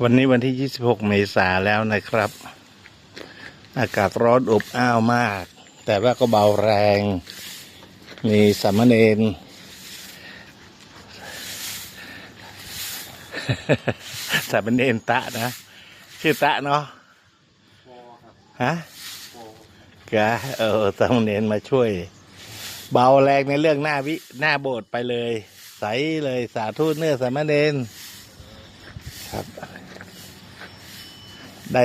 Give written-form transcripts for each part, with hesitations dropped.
วันนี้วันที่ 26 เมษายนแล้วนะครับ อากาศร้อนอบอ้าวมาก แต่ว่าก็เบาแรง มีสามเณร สามเณรตะนะ ชื่อตะเนาะฮะกะสามเณรมาช่วย เบาแรงในเรื่องหน้าโบสถ์ไปเลย ใสเลยสาธุเนื้อสามเณรครับไ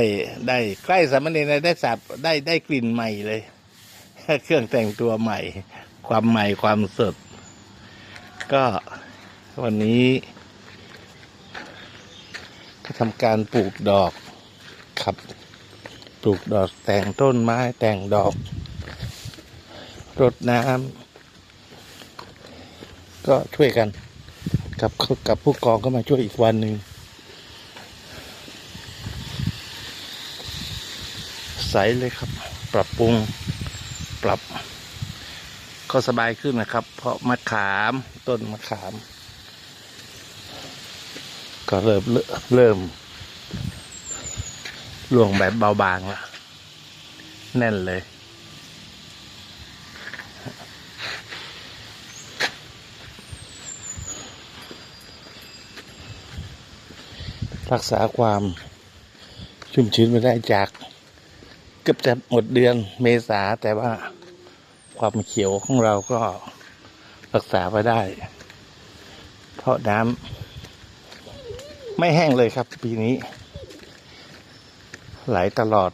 ด้ใกล้สามเณรได้สับได้กลิ่นใหม่เลย เครื่องแต่งตัวใหม่ ความใหม่ความสด ก็วันนี้ก็ทำการปลูกดอกครับปลูกดอกแต่งต้นไม้แต่งดอกรดน้ำก็ช่วยกันกับผู้กองก็มาช่วยอีกวันหนึ่งใสเลยครับปรับปรุงปรับก็สบายขึ้นนะครับเพราะมะขามต้นมะขามก็เริ่มร่วงแบบเบาบางแล้วแน่นเลยรักษาความชุ่มชื้นไม่ได้จากเกือบจะหมดเดือนเมษาแต่ว่าความเขียวของเราก็รักษาไว้ได้เพราะน้ำไม่แห้งเลยครับปีนี้ไหลตลอด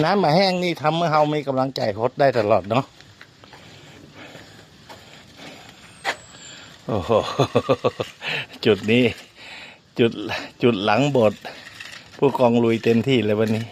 น้ำมาแห้งนี่ทำให้เรามีกำลังใจรดได้ตลอดเนาะโอ้โหจุดนี้จุดหลังโบสถ์ผู้กองลุยเต็มที่เลยวันนี้